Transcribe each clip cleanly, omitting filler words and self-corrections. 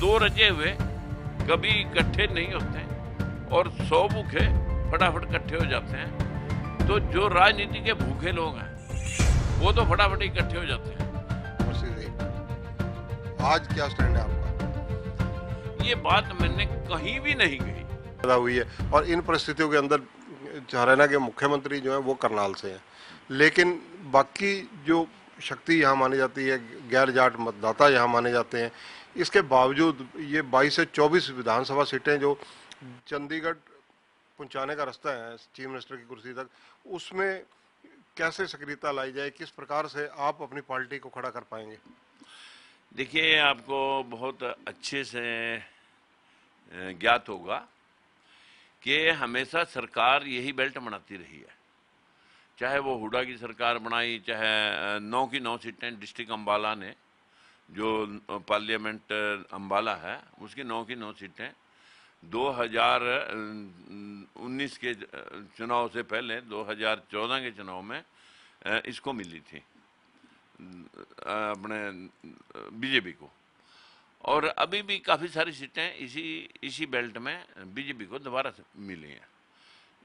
दो रजे हुए कभी इकट्ठे नहीं होते और 100 भूखे फटाफट इकट्ठे हो जाते हैं। तो जो राजनीति के भूखे लोग हैं वो तो फटाफट इकट्ठे हो जाते हैं। आज क्या स्टैंड है आपका? ये बात मैंने कहीं भी नहीं कही हुई है और इन परिस्थितियों के अंदर हरियाणा के मुख्यमंत्री जो हैं वो करनाल से हैं, लेकिन बाकी जो शक्ति यहाँ मानी जाती है, गैर जाट मतदाता यहाँ माने जाते हैं, इसके बावजूद ये 22 से 24 विधानसभा सीटें जो चंडीगढ़ पहुंचाने का रास्ता है चीफ मिनिस्टर की कुर्सी तक, उसमें कैसे सक्रियता लाई जाए, किस प्रकार से आप अपनी पार्टी को खड़ा कर पाएंगे? देखिए, आपको बहुत अच्छे से ज्ञात होगा कि हमेशा सरकार यही बेल्ट बनाती रही है। चाहे वो हुडा की सरकार बनाई, चाहे 9 की 9 सीटें डिस्ट्रिक्ट अम्बाला ने, जो पार्लियामेंट अम्बाला है उसकी 9 की 9 सीटें 2019 के चुनाव से पहले 2014 के चुनाव में इसको मिली थी, अपने बीजेपी को। और अभी भी काफ़ी सारी सीटें इसी बेल्ट में बीजेपी को दोबारा से मिली हैं।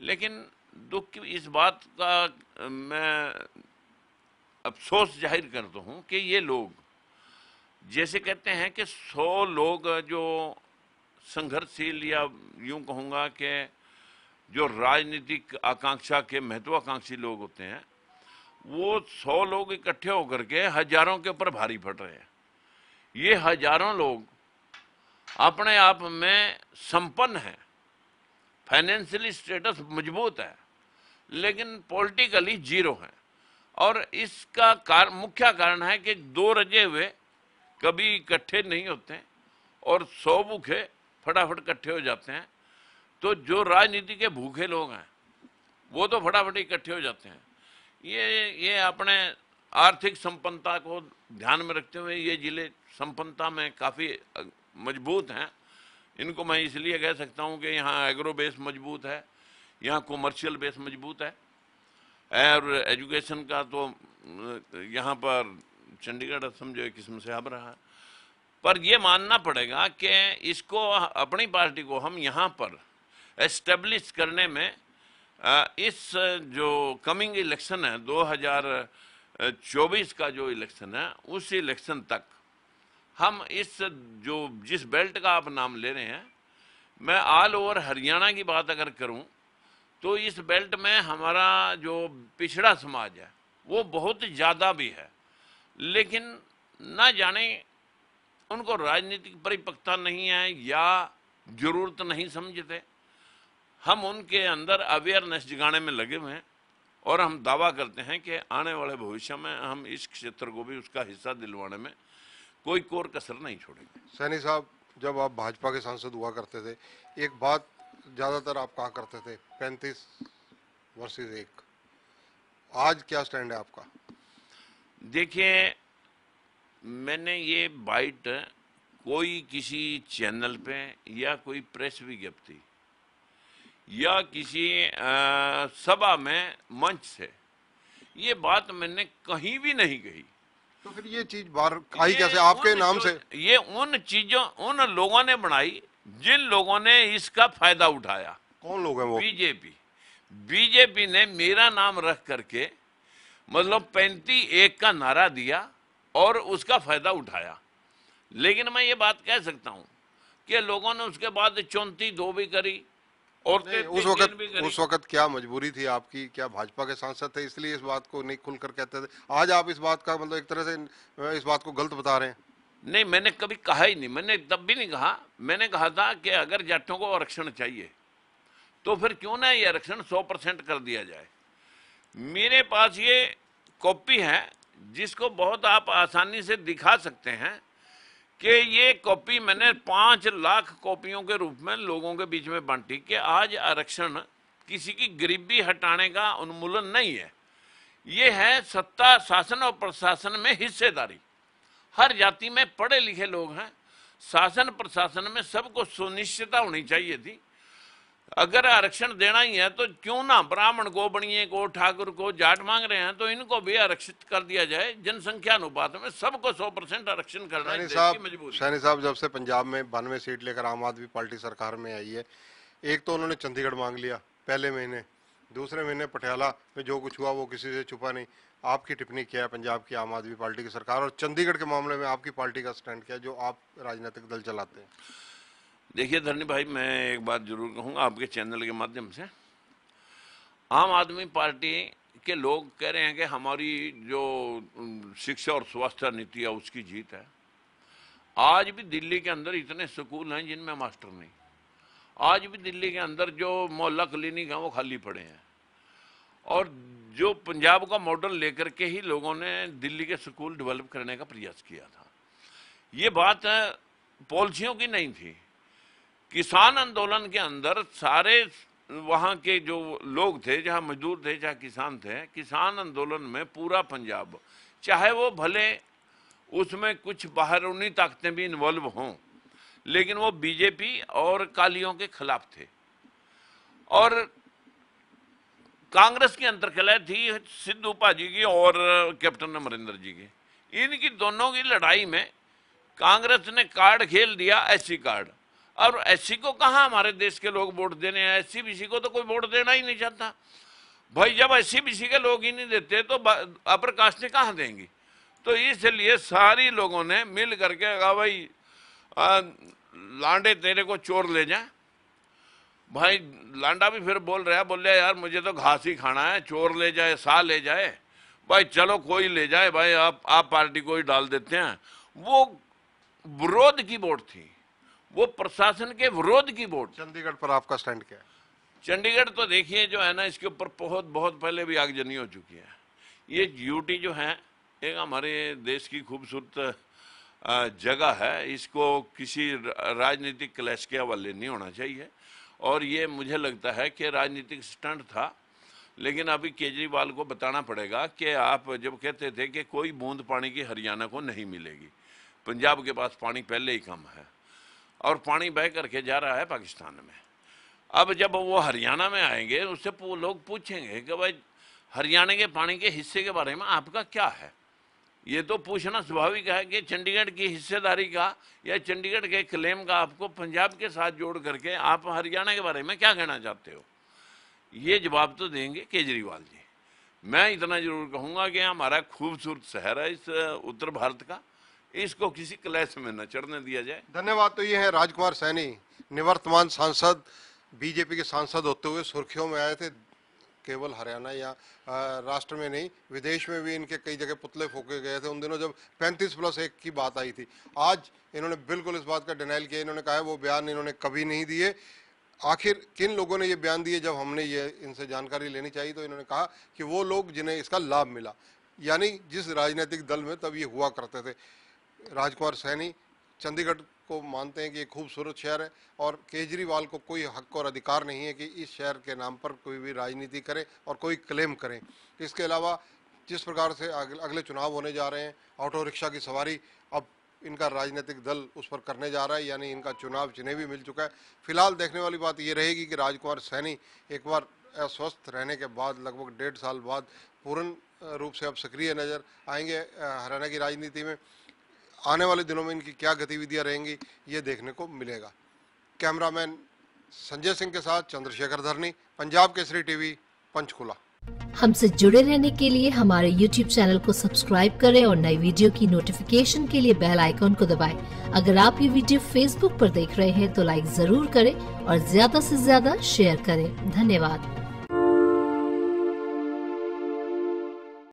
लेकिन दुख की इस बात का मैं अफसोस जाहिर करता हूँ कि ये लोग जैसे कहते हैं कि 100 लोग जो संघर्षशील या यूं कहूँगा कि जो राजनीतिक आकांक्षा के महत्वाकांक्षी लोग होते हैं, वो 100 लोग इकट्ठे होकर के हजारों के ऊपर भारी पड़ रहे हैं। ये हजारों लोग अपने आप में संपन्न हैं, फाइनेंशियली स्टेटस मजबूत है, लेकिन पॉलिटिकली जीरो है। और इसका मुख्य कारण है कि दो रजे हुए कभी इकट्ठे नहीं होते और 100 भूखे फटाफट इकट्ठे हो जाते हैं। तो जो राजनीति के भूखे लोग हैं वो तो फटाफट इकट्ठे हो जाते हैं। ये अपने आर्थिक संपन्नता को ध्यान में रखते हुए ये जिले संपन्नता में काफ़ी मजबूत हैं। इनको मैं इसलिए कह सकता हूँ कि यहाँ एग्रो बेस मजबूत है, यहाँ कॉमर्शियल बेस मजबूत है, और एजुकेशन का तो यहाँ पर चंडीगढ़ समझो एक किस्म से अब रहा है। पर ये मानना पड़ेगा कि इसको, अपनी पार्टी को हम यहाँ पर एस्टेब्लिश करने में इस जो कमिंग इलेक्शन है 2024 का जो इलेक्शन है, उस इलेक्शन तक हम जिस बेल्ट का आप नाम ले रहे हैं, मैं ऑल ओवर हरियाणा की बात अगर करूं तो इस बेल्ट में हमारा जो पिछड़ा समाज है वो बहुत ज़्यादा भी है, लेकिन ना जाने उनको राजनीतिक परिपक्वता नहीं है या ज़रूरत नहीं समझते। हम उनके अंदर अवेयरनेस जगाने में लगे हुए हैं और हम दावा करते हैं कि आने वाले भविष्य में हम इस क्षेत्र को भी उसका हिस्सा दिलवाने में कोई कोर कसर नहीं छोड़ेंगे। सैनी साहब, जब आप भाजपा के सांसद हुआ करते थे, एक बात ज़्यादातर आप कहा करते थे 35 वर्सेस 1। आज क्या स्टैंड है आपका? देखिए, मैंने ये बाइट कोई किसी चैनल पे या कोई प्रेस विज्ञप्ति या किसी सभा में मंच से ये बात मैंने कहीं भी नहीं कही। तो फिर ये चीज बाहर आई कैसे आपके नाम से? ये उन लोगों ने बनाई जिन लोगों ने इसका फायदा उठाया। कौन लोग हैं वो? बीजेपी ने मेरा नाम रख करके मतलब 35-1 का नारा दिया और उसका फायदा उठाया। लेकिन मैं ये बात कह सकता हूं कि लोगों ने उसके बाद 34-2 भी करी और उस वक्त क्या मजबूरी थी आपकी? क्या भाजपा के सांसद थे इसलिए इस बात को नहीं खुलकर कहते थे? आज आप इस बात का मतलब एक तरह से इस बात को गलत बता रहे हैं। नहीं, मैंने कभी कहा ही नहीं, मैंने तब भी नहीं कहा। मैंने कहा था कि अगर जाटों को आरक्षण चाहिए तो फिर क्यों ना ये आरक्षण 100% कर दिया जाए। मेरे पास ये कॉपी है जिसको बहुत आप आसानी से दिखा सकते हैं कि ये कॉपी मैंने 5 लाख कॉपियों के रूप में लोगों के बीच में बांटी कि आज आरक्षण किसी की गरीबी हटाने का उन्मूलन नहीं है, ये है सत्ता, शासन और प्रशासन में हिस्सेदारी। हर जाति में पढ़े लिखे लोग हैं, शासन प्रशासन में सबको सुनिश्चितता होनी चाहिए थी। अगर आरक्षण देना ही है तो क्यों ना ब्राह्मण को, बनिए को, ठाकुर को, जाट मांग रहे हैं तो इनको भी आरक्षित कर दिया जाए। जनसंख्या अनुपात में सबको 100% आरक्षण करना है, देश की मजबूरी। सैनी साहब, जब से पंजाब में 92 सीट लेकर आम आदमी पार्टी सरकार में आई है, एक तो उन्होंने चंडीगढ़ मांग लिया पहले महीने, दूसरे महीने पटियाला में जो कुछ हुआ वो किसी से छुपा नहीं। आपकी टिप्पणी क्या है पंजाब की आम आदमी पार्टी की सरकार और चंडीगढ़ के मामले में आपकी पार्टी का स्टैंड क्या है, जो आप राजनीतिक दल चलाते हैं? देखिए धरनी भाई, मैं एक बात जरूर कहूँगा आपके चैनल के माध्यम से। आम आदमी पार्टी के लोग कह रहे हैं कि हमारी जो शिक्षा और स्वास्थ्य नीति है उसकी जीत है। आज भी दिल्ली के अंदर इतने स्कूल हैं जिनमें मास्टर नहीं। आज भी दिल्ली के अंदर जो मोहल्ला क्लिनिक हैं वो खाली पड़े हैं। और जो पंजाब का मॉडल लेकर के ही लोगों ने दिल्ली के स्कूल डेवलप करने का प्रयास किया था। ये बात पॉलिसियों की नहीं थी। किसान आंदोलन के अंदर सारे वहाँ के जो लोग थे, जहाँ मजदूर थे, चाहे किसान थे, किसान आंदोलन में पूरा पंजाब, चाहे वो भले उसमें कुछ बाहरूनी ताकतें भी इन्वॉल्व हों, लेकिन वो बीजेपी और कालियों के खिलाफ थे। और कांग्रेस की अंतर्कलह थी सिद्धू पाजी की और कैप्टन अमरिंदर जी की। इनकी दोनों की लड़ाई में कांग्रेस ने कार्ड खेल दिया, एससी कार्ड। और एससी को कहाँ हमारे देश के लोग वोट देने हैं? एससी बीसी को तो कोई वोट देना ही नहीं चाहता भाई। जब एससी बीसी के लोग ही नहीं देते तो अपर कास्टें कहाँ देंगी? तो इसलिए सारी लोगों ने मिल करके कहा भाई लांडे तेरे को चोर ले जाए। भाई लांडा भी फिर बोल रहा है, बोल रहा यार मुझे तो घास ही खाना है, चोर ले जाए सा ले जाए, भाई चलो कोई ले जाए, भाई आप पार्टी को ही डाल देते हैं। वो विरोध की वोट थी, वो प्रशासन के विरोध की वोट। चंडीगढ़ पर आपका स्टैंड क्या है? चंडीगढ़ तो देखिए जो है ना, इसके ऊपर बहुत पहले भी आगजनी हो चुकी है। ये यूटी जो है एक हमारे देश की खूबसूरत जगह है, इसको किसी राजनीतिक क्लैश के हवाले नहीं होना चाहिए। और ये मुझे लगता है कि राजनीतिक स्टंट था। लेकिन अभी केजरीवाल को बताना पड़ेगा कि आप जब कहते थे कि कोई बूंद पानी की हरियाणा को नहीं मिलेगी, पंजाब के पास पानी पहले ही कम है और पानी बह करके जा रहा है पाकिस्तान में। अब जब वो हरियाणा में आएंगे उससे लोग पूछेंगे कि भाई हरियाणा के पानी के हिस्से के बारे में आपका क्या है? ये तो पूछना स्वाभाविक है कि चंडीगढ़ की हिस्सेदारी का या चंडीगढ़ के क्लेम का आपको पंजाब के साथ जोड़ करके आप हरियाणा के बारे में क्या कहना चाहते हो? ये जवाब तो देंगे केजरीवाल जी। मैं इतना जरूर कहूँगा कि हमारा खूबसूरत शहर है इस उत्तर भारत का, इसको किसी क्लैश में न चढ़ने दिया जाए। धन्यवाद। तो ये है राजकुमार सैनी, निवर्तमान सांसद, बीजेपी के सांसद होते हुए सुर्खियों में आए थे। केवल हरियाणा या राष्ट्र में नहीं, विदेश में भी इनके कई जगह पुतले फूके गए थे उन दिनों जब 35+1 की बात आई थी। आज इन्होंने बिल्कुल इस बात का डिनाइल किया। इन्होंने कहा वो बयान इन्होंने कभी नहीं दिए। आखिर किन लोगों ने ये बयान दिए, जब हमने ये इनसे जानकारी लेनी चाहिए तो इन्होंने कहा कि वो लोग जिन्हें इसका लाभ मिला, यानी जिस राजनीतिक दल में तब ये हुआ करते थे। राजकुमार सैनी चंडीगढ़ को मानते हैं कि एक खूबसूरत शहर है और केजरीवाल को कोई हक और अधिकार नहीं है कि इस शहर के नाम पर कोई भी राजनीति करे और कोई क्लेम करे। इसके अलावा जिस प्रकार से अगले चुनाव होने जा रहे हैं, ऑटो रिक्शा की सवारी अब इनका राजनीतिक दल उस पर करने जा रहा है, यानी इनका चुनाव चिन्ह भी मिल चुका है। फिलहाल देखने वाली बात ये रहेगी कि राजकुमार सैनी एक बार अस्वस्थ रहने के बाद लगभग 1.5 साल बाद पूर्ण रूप से अब सक्रिय नजर आएंगे हरियाणा की राजनीति में। आने वाले दिनों में इनकी क्या गतिविधियां रहेंगी ये देखने को मिलेगा। कैमरामैन संजय सिंह के साथ चंद्रशेखर धरनी, पंजाब केसरी टीवी, पंचकुला। हमसे जुड़े रहने के लिए हमारे YouTube चैनल को सब्सक्राइब करें और नई वीडियो की नोटिफिकेशन के लिए बेल आइकॉन को दबाएं। अगर आप ये वीडियो Facebook पर देख रहे हैं तो लाइक जरूर करें और ज्यादा से ज्यादा शेयर करें। धन्यवाद।